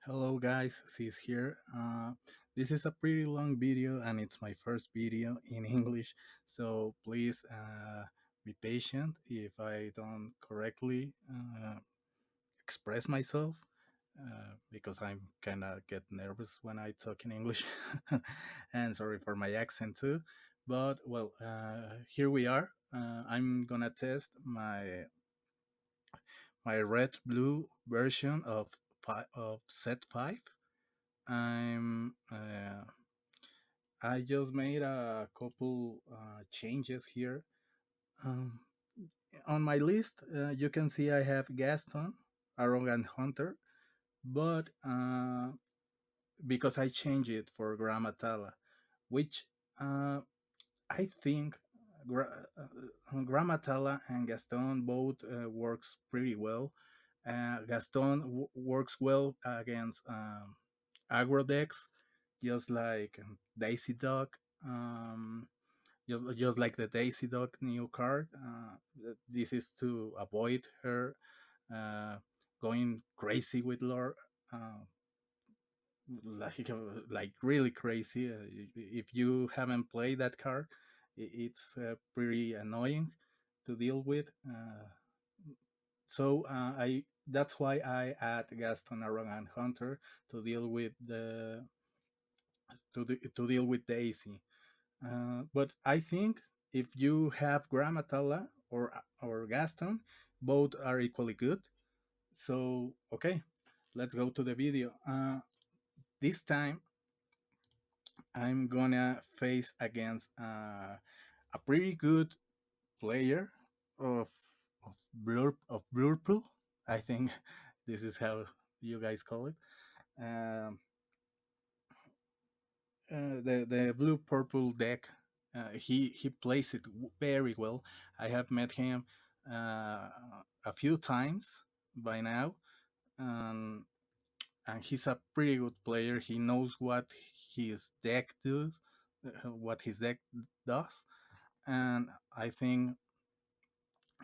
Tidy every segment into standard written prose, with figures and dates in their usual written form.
Hello guys, Sis here. This is a pretty long video and it's my first video in English, so please be patient if I don't correctly express myself because I'm kind of get nervous when I talk in English. And sorry for my accent too. But well, here we are. I'm gonna test my red blue version of set 5. I'm I just made a couple changes here. Um, on my list, you can see I have Gaston, Arrogant Hunter, but because I changed it for Grammatala, which I think Grammatala and Gaston both works pretty well. Gaston works well against aggro decks, just like Daisy Dog. Just like the Daisy Dog new card. This is to avoid her uh, going crazy with lore. Like really crazy. If you haven't played that card, it's pretty annoying to deal with. So I that's why I add Gaston Arrogant Hunter to deal with to deal with Daisy. But I think if you have Grammatala or Gaston, both are equally good. So okay, let's go to the video. This time I'm gonna face against a pretty good player of of Blurple. I think this is how you guys call it. Um, the blue purple deck. He plays it very well. I have met him a few times by now, and he's a pretty good player. He knows what his deck does, and I think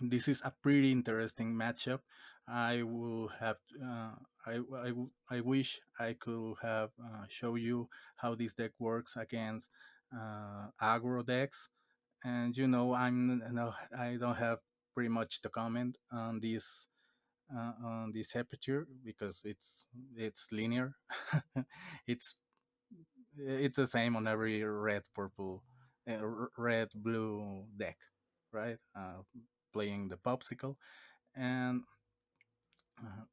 this is a pretty interesting matchup. I will have I wish I could have show you how this deck works against aggro decks, and I don't have pretty much to comment on this aperture because it's linear. it's it's the same on every red blue deck, right? Playing the popsicle. And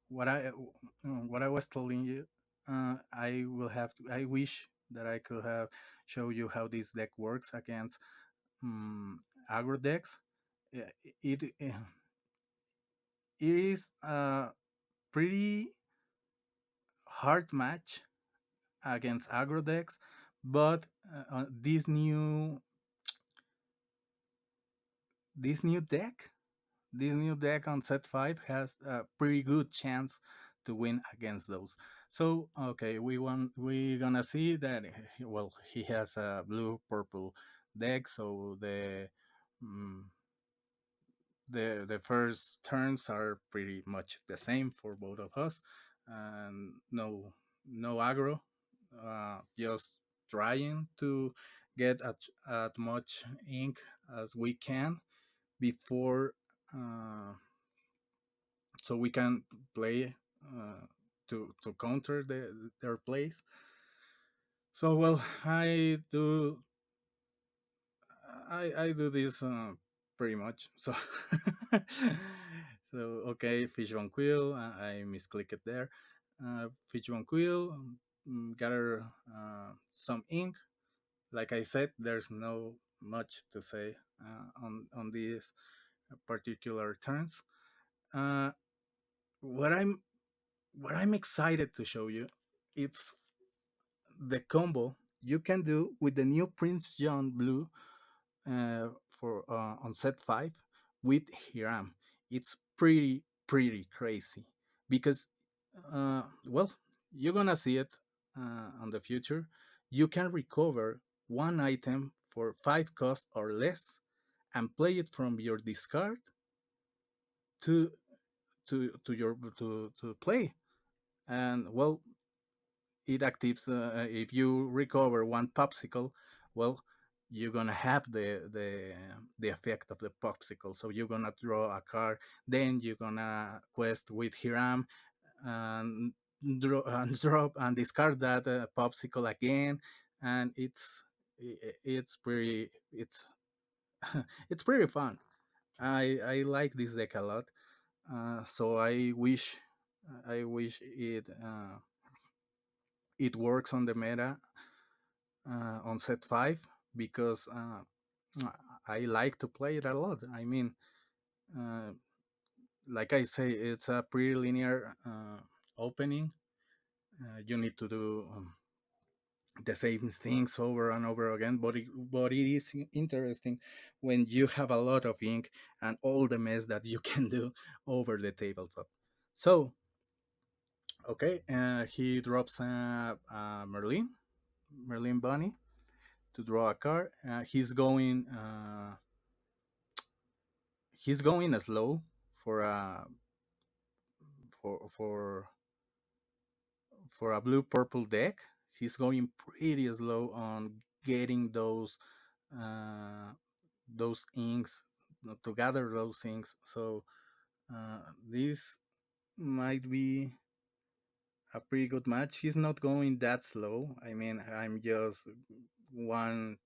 what I was telling you, I wish that I could have show you how this deck works against aggro decks. It is a pretty hard match against aggro decks, but this new deck this new deck on set 5 has a pretty good chance to win against those. So okay, we're gonna see that well, he has a blue purple deck, so mm, the first turns are pretty much the same for both of us, and no aggro, just trying to get at much ink as we can before so we can play to counter their plays. So well, I do this pretty much. So so okay, fish one quill. I misclicked it there. Fish one quill. Gather some ink. Like I said, there's no much to say on these particular turns. Uh, what I'm excited to show you, it's the combo you can do with the new Prince John Blue for on set 5 with Hiram. It's pretty crazy because well, you're gonna see it on the future. You can recover one item for 5 cost or less and play it from your discard to to play. And well, it actives if you recover one popsicle. Well, you're gonna have the effect of the popsicle. So you're gonna draw a card, then you're gonna quest with Hiram and draw and drop and discard that popsicle again, and it's pretty it's pretty fun. I like this deck a lot. So I wish it works on the meta on set 5 because I like to play it a lot. I mean, uh, like I say, it's a pretty linear opening. You need to do the same things over and over again, but it is interesting when you have a lot of ink and all the mess that you can do over the tabletop. So, okay, he drops Merlin Bunny to draw a card. He's going slow for a for for for a blue purple deck. He's going pretty slow on getting uh, those inks to gather those inks. So this might be a pretty good match. He's not going that slow. I mean, I'm just one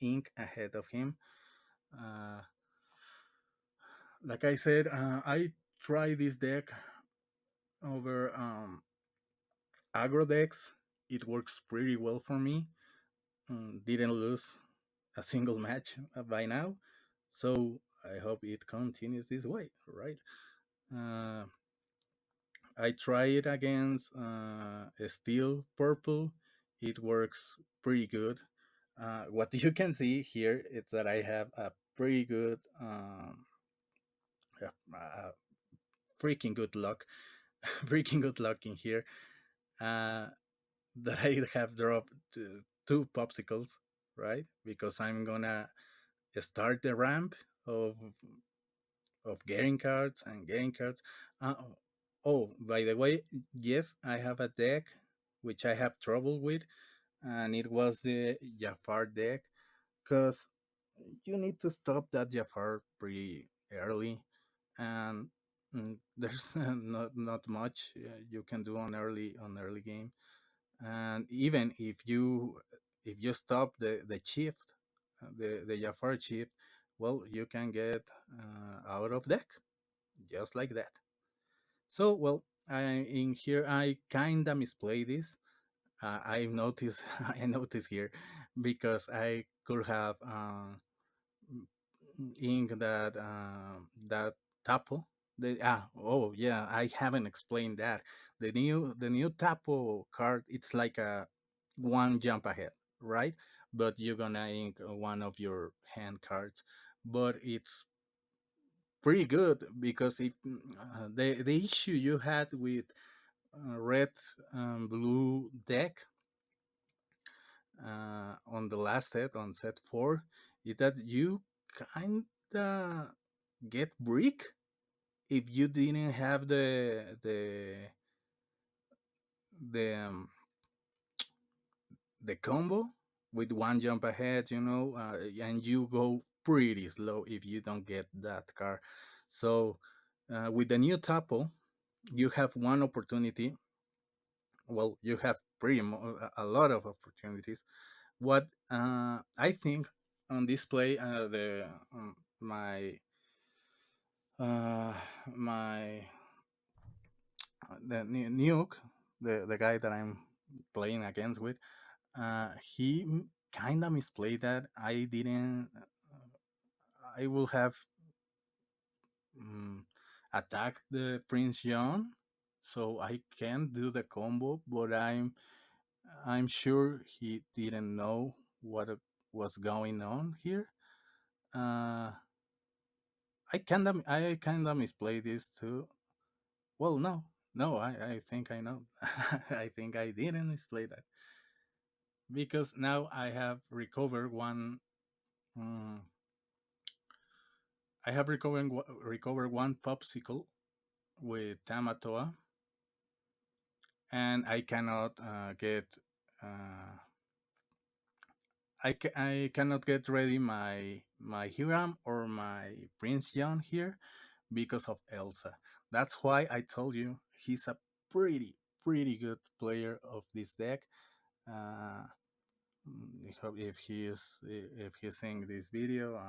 ink ahead of him. Uh, like I said, I tried this deck over aggro decks. It works pretty well for me. Didn't lose a single match by now, so I hope it continues this way. Right? Uh, I tried it against Steel Purple. It works pretty good. What you can see here is that I have a pretty good, uh, freaking good luck, freaking good luck in here. Uh, that I have dropped two popsicles, right? Because I'm gonna start the ramp of getting cards and getting cards. Uh, oh, by the way, yes, I have a deck which I have trouble with, and it was the Jafar deck because you need to stop that Jafar pretty early, and there's not much you can do on early game. And even if you stop the shift, the Jafar shift, well, you can get out of deck just like that. So, well, in here I kinda misplay this. I noticed I noticed here because I could have ink that tapo. Oh yeah, I haven't explained that. The new tapo card, it's like a one jump ahead, right? But you're gonna ink one of your hand cards, but it's pretty good because if the issue you had with red blue deck on the last set, on set 4, is that you kinda get brick if you didn't have the combo with one jump ahead, and you go pretty slow if you don't get that card. So with the new tapo, you have one opportunity. Well, you have a lot of opportunities. What I think on this play, the my uh, my the nuke, the guy that I'm playing against with, he kind of misplayed that. I didn't. I will have um, attacked the Prince John, so I can do the combo. But I'm sure he didn't know what was going on here. Uh, I kinda misplayed this too. Well, no, I think I know. I think I didn't misplay that because now I have recovered one. Um, I have recovered one popsicle with Tamatoa, and I cannot get uh, I cannot get ready my Hiram or my Prince John here because of Elsa. That's why I told you he's a pretty good player of this deck. Uh, I hope if he's seeing this video,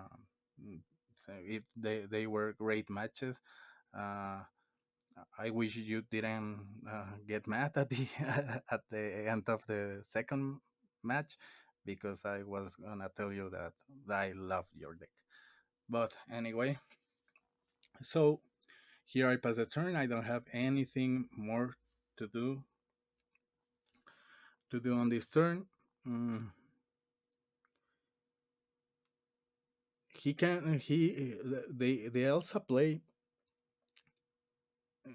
so they were great matches. Uh, I wish you didn't get mad at the at the end of the second match because I was gonna tell you that I love your deck. But anyway, so here I pass the turn. I don't have anything more to do on this turn. Mm, he can he the Elsa play.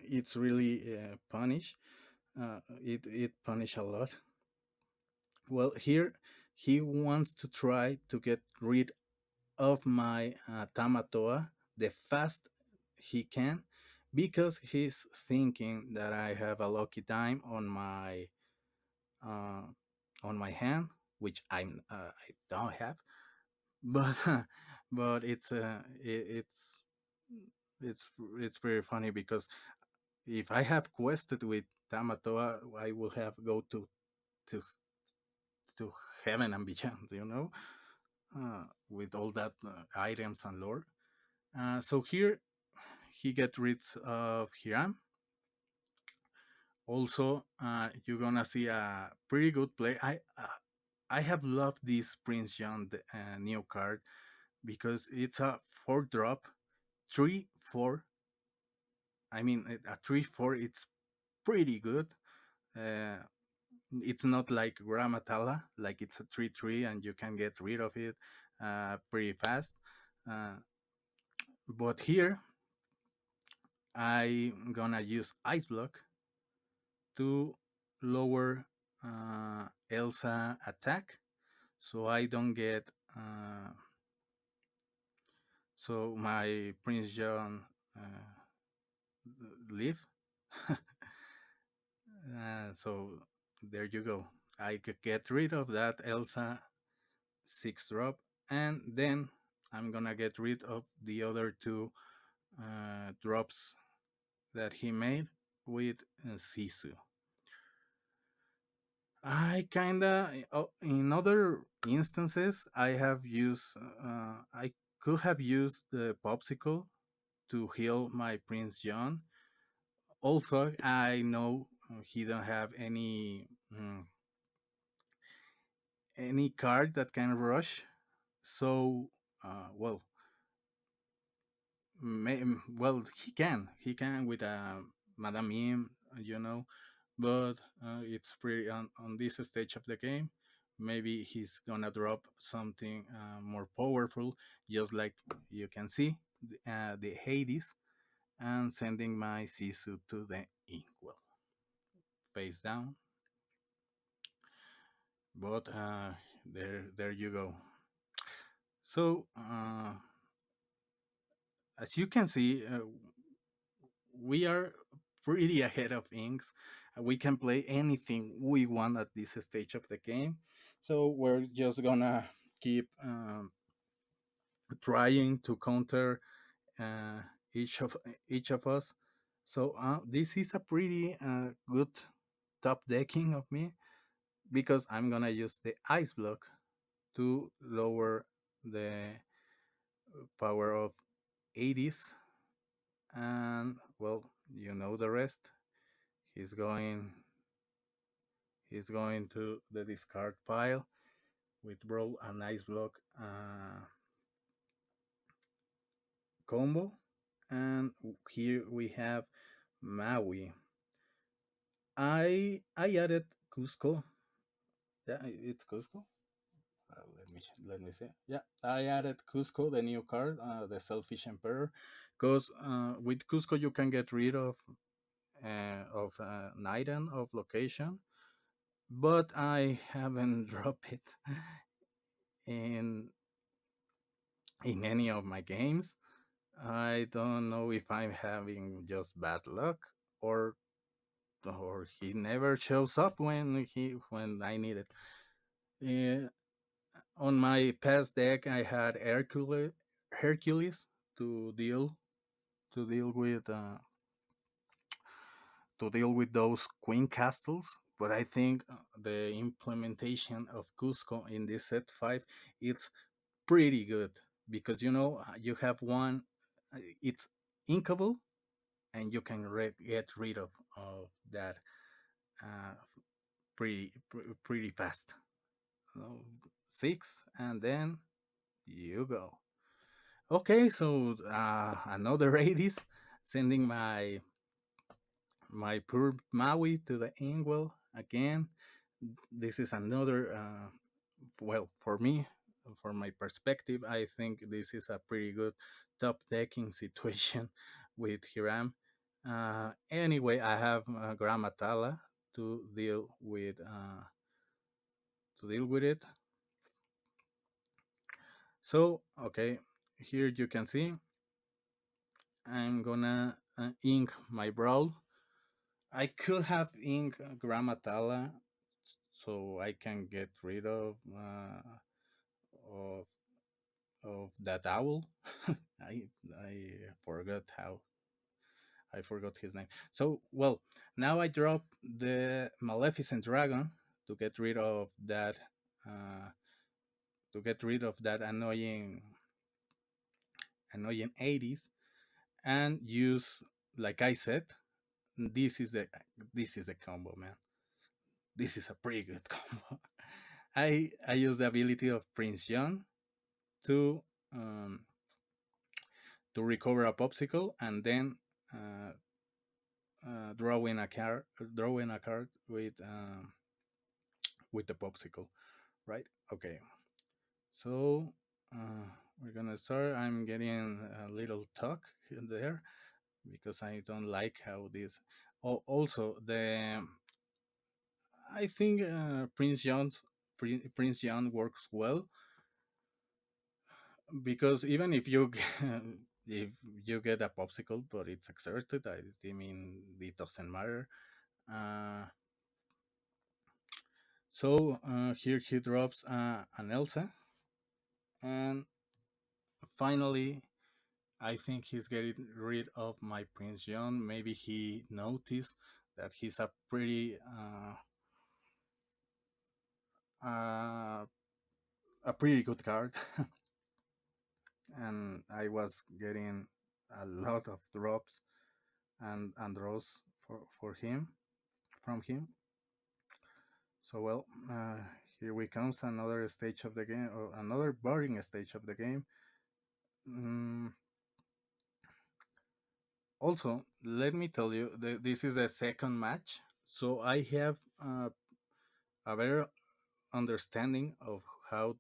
It's really punish. It punish a lot. Well, here he wants to try to get rid of my Tamatoa the fast he can because he's thinking that I have a lucky time uh, on my hand, which I don't have. But but it's it's very funny because if I have quested with Tamatoa, I will have go to to heaven and beyond, with all that items and lore. So here he gets rid of Hiram. Also, you're gonna see a pretty good play. I have loved this Prince John new card because it's a 4 drop, 3/4. I mean, a 3/4. It's pretty good. Uh, it's not like Gramatala, like it's a 3/3 and you can get rid of it pretty fast. Uh, but here I'm gonna use Ice Block to lower Elsa attack, so I don't get so my Prince John leave. So there you go. I could get rid of that Elsa 6 drop, and then I'm gonna get rid of the other two drops that he made with Sisu. I kinda in other instances I have used I could have used the popsicle to heal my Prince John. Also, I know he don't have any card that can rush. So, well, well he can with Madame Mim, but it's pretty on this stage of the game. Maybe he's gonna drop something more powerful, just like you can see the Hades, and sending my Sisu to the Inkwell face down. But there you go. So as you can see, we are pretty ahead of Inks. We can play anything we want at this stage of the game. So we're just gonna keep trying to counter uh, each of us. So this is a pretty good top decking of me because I'm gonna use the ice block to lower the power of 80s, and well, you know the rest. He's going he's going to the discard pile with Brawl and Ice Block combo. And here we have Maui. I added Cusco. Yeah, it's Cusco. Let me see. Yeah, I added Cusco, the new card, the Selfish Emperor, because with Cusco you can get rid of an item of location, but I haven't dropped it in in any of my games. I don't know if I'm having just bad luck or or he never shows up when I need it. Uh, on my past deck, I had Hercules to deal to deal with uh, to deal with those queen castles. But I think the implementation of Cusco in this set 5, it's pretty good, because you have one, it's inkable, and you can get rid of that uh, pretty fast. So, 6, and then you go. Okay, so another 80s, sending my poor Maui to the Inkwell again. This is another, well, for me, from my perspective, I think this is a pretty good top decking situation with Hiram. Anyway, I have Gramatala to deal with it. So, okay, here you can see I'm gonna ink my brawl. I could have ink Gramatala so I can get rid of of that owl. I forgot how I forgot his name. So well, now I drop the Maleficent Dragon to get rid of that uh, annoying 80s, and use, like I said, this is the combo, man. This is a pretty good combo. I use the ability of Prince John to um, to recover a popsicle, and then uh, drawing a card with the popsicle, right? Okay, so we're gonna start. I'm getting a little talk here there because I don't like how this. Oh, also the I think Prince John works well, because even if you if you get a popsicle but it's exerted, I mean it doesn't matter. uh, here he drops an Elsa, and finally I think he's getting rid of my Prince John. Maybe he noticed that he's uh, a pretty good card, and I was getting a lot of drops and draws for him from him. So well, here we comes another stage of the game, or another boring stage of the game. Mm, Also, let me tell you, this is the second match, so I have a better understanding of how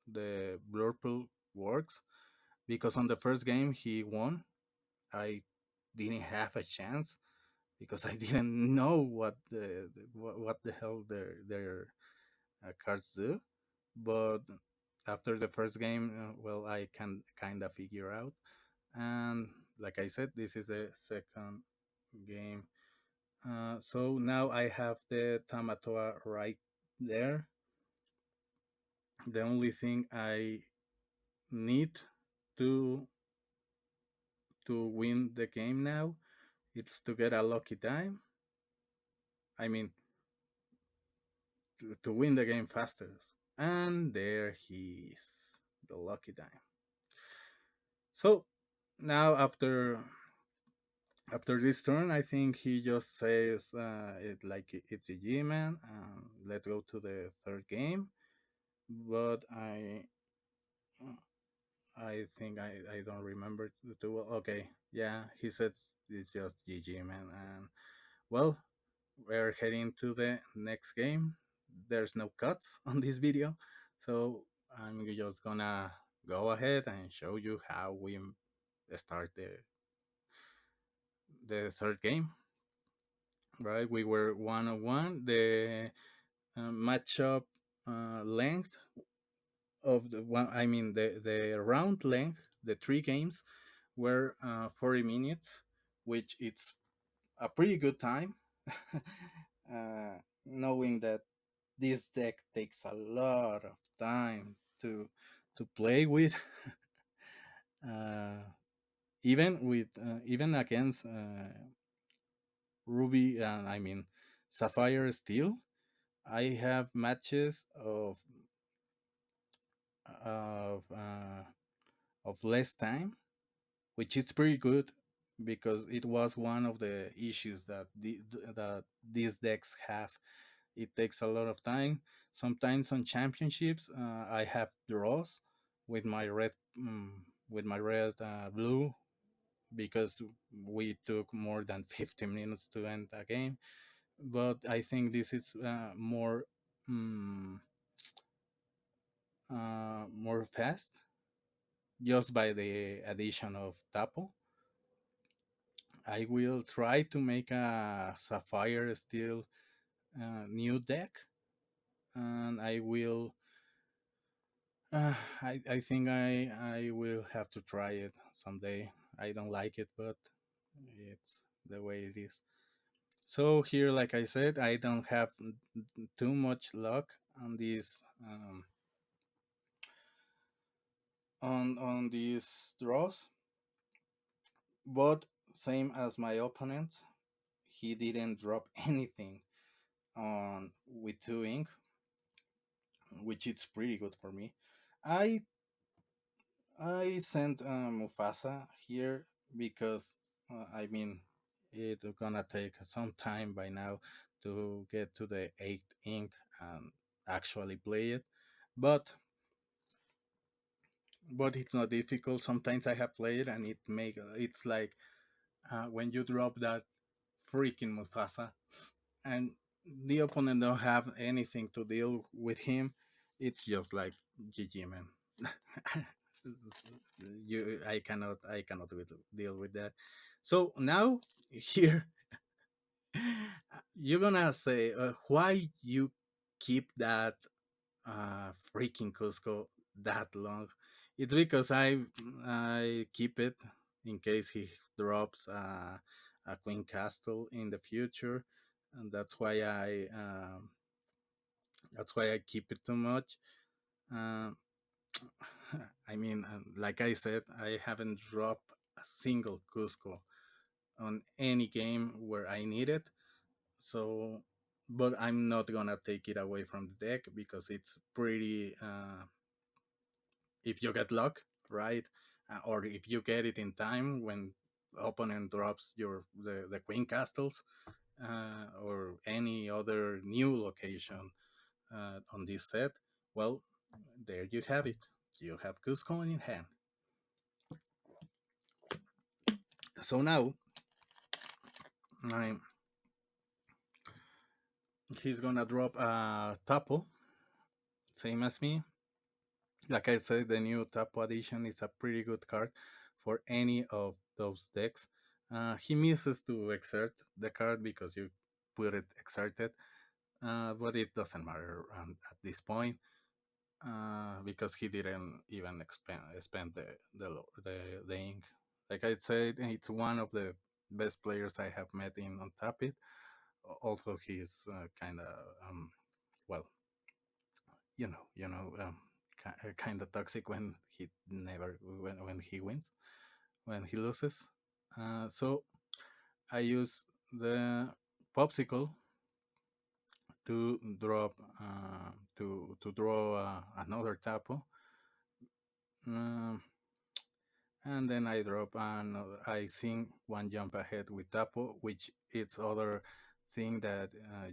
the Blurple works. Because on the first game he won, I didn't have a chance because I didn't know what the hell their cards do. But after the first game, well, I can kind of figure out. And like I said, this is the second game. So now I have the Tamatoa right there. The only thing I need to win the game now, it's to get a lucky time. I mean, to win the game faster. And there he is, the lucky time. So now after this turn, I think he just says it's a G man. Let's go to the third game. But I think I don't remember too well. Okay, yeah, he said it's just GG man, and well, we're heading to the next game. There's no cuts on this video, so I'm just gonna go ahead and show you how we start the third game. Right, we were 1-1. The matchup length of the one, I mean the round length, the three games were 40 minutes, which it's a pretty good time, knowing that this deck takes a lot of time to play with. uh, even against Ruby, I mean Sapphire Steel, I have matches of uh, of less time, which is pretty good because it was one of the issues that these decks have. It takes a lot of time. Sometimes on championships, I have draws with my red blue because we took more than 15 minutes to end a game. But I think this is more fast just by the addition of Tapo. I will try to make a Sapphire Steel new deck, and I will. I think I will have to try it someday. I don't like it, but it's the way it is. So here, like I said, I don't have too much luck on these draws, but same as my opponent, he didn't drop anything on with 2 ink, which is pretty good for me. I I sent Mufasa here because I mean it's gonna take some time by now to get to the 8 ink and actually play it, but it's not difficult. Sometimes I have played and it's like when you drop that freaking Mufasa and the opponent don't have anything to deal with him, it's just like GG, man. I cannot deal with that. So now here you're gonna say why you keep that freaking Cusco that long. It's because I keep it in case he drops a Queen Castle in the future, and that's why I keep it too much. Um, I mean, like I said, I haven't dropped a single Cusco on any game where I need it. So, but I'm not gonna take it away from the deck because it's pretty. If you get luck, right, or if you get it in time when opponent drops the Queen Castles or any other new location on this set, well, there you have it. You have Cusco in hand. So now I'm, he's gonna drop a Tapo, same as me. Like I said, the new Tapo edition is a pretty good card for any of those decks. He misses to exert the card because you put it exerted, but it doesn't matter at this point because he didn't even spend the ink. Like I said, it's one of the best players I have met in on Tapit. Also, he's kind of well, kind of toxic when he never when he wins, when he loses. So I use the popsicle to drop to draw another tapo. Um, and then I drop another. I sing one jump ahead with Tapo, which it's other thing that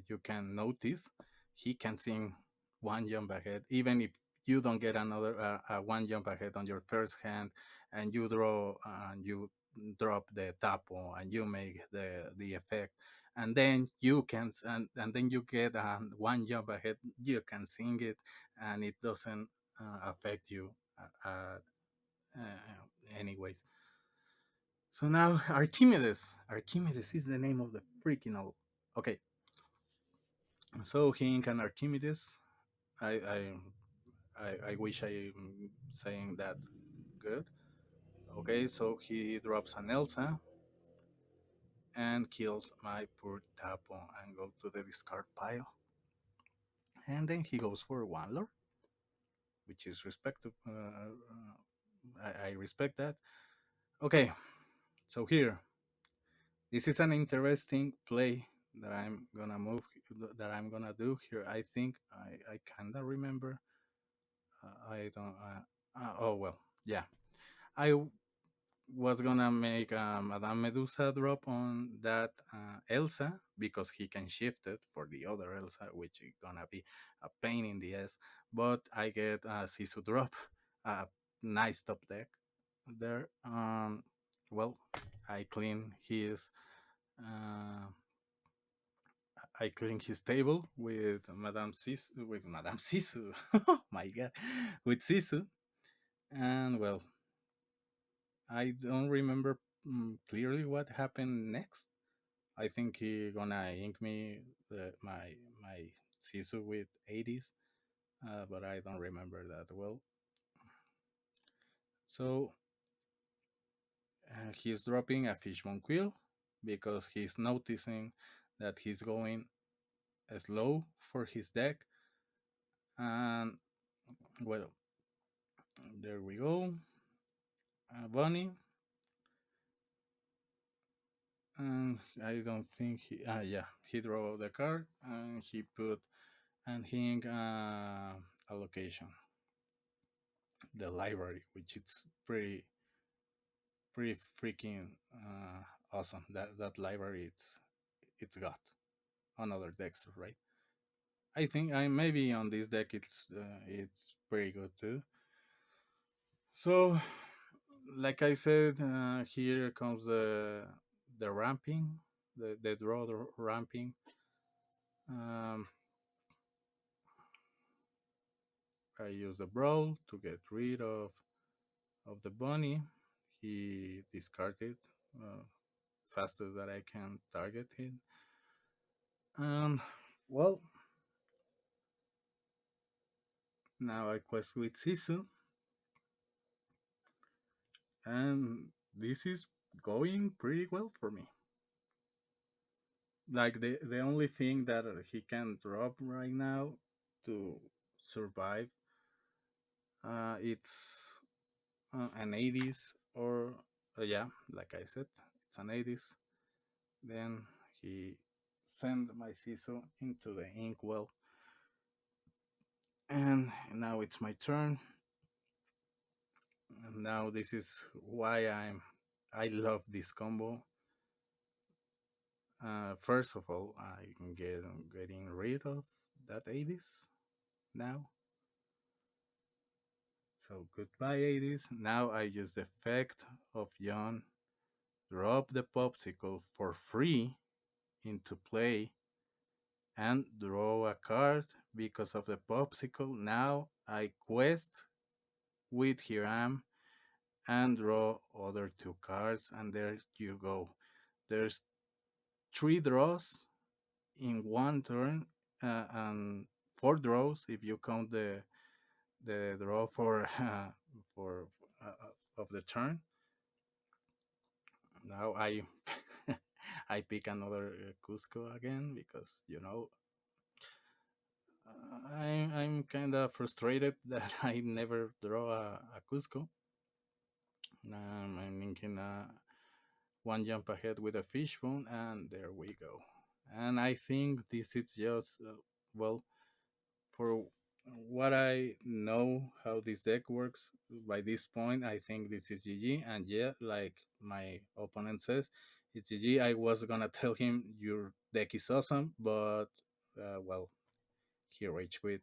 you can notice. He can sing one jump ahead, even if you don't get another one jump ahead on your first hand, and you draw and you drop the Tapo and you make the effect, and then you can and then you get one jump ahead. You can sing it, and it doesn't affect you. Anyways, so now Archimedes is the name of the freaking owl. Okay, so Hink and Archimedes. I I I wish I'm saying that good. Okay, so he drops an Elsa, and kills my poor Tapo and go to the discard pile. And then he goes for one lord, which is respectable. I respect that. Okay, so here, this is an interesting play that I'm gonna move, that I'm gonna do here. I think I kinda remember. I don't. Oh well, yeah. I was gonna make Madame Medusa drop on that Elsa because he can shift it for the other Elsa, which is gonna be a pain in the ass. But I get Sisu drop, a nice top deck there. Well, I clean his. Uh, I clean his table with Madame Sisu. Oh my god, with Sisu, and well, I don't remember clearly what happened next. I think he gonna ink me my Sisu with 80s, but I don't remember that well. So he's dropping a fishbone quill because he's noticing that he's going slow for his deck, and well, there we go. Bunny, and I don't think he. Yeah, he drew the card and he put and he ink allocation the library, which is pretty freaking awesome. That library it's got on other decks, right? I think I maybe on this deck it's pretty good too. So, like I said, here comes the ramping, the draw the ramping. Um, I use the brawl to get rid of the bunny. He discarded uh, fastest that I can target him. Well, now I quest with Sisu, and this is going pretty well for me. Like the only thing that he can drop right now to survive, it's an 80s or yeah, like I said, it's an 80s. Then he send my Sisu into the inkwell, and now it's my turn. And now this is why I love this combo. First of all, I'm getting rid of that 80s now. So goodbye 80s. Now I use the effect of John, drop the popsicle for free into play, and draw a card because of the popsicle. Now I quest with Hiram and draw other two cards, and there you go. There's three draws in one turn, and four draws if you count the draw for for of the turn. Now I I pick another Cusco again because I'm kind of frustrated that I never draw a Cusco. I'm thinking one jump ahead with a fishbone, and there we go. And I think this is just well, for what I know how this deck works by this point, I think this is GG. And yeah, like my opponent says, it's GG. I was gonna tell him your deck is awesome, but well, he rage quit.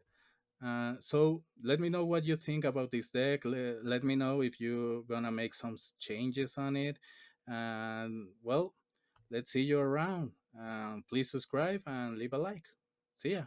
So let me know what you think about this deck. Let me know if you're gonna make some changes on it. And well, let's see you around. Please subscribe and leave a like. See ya.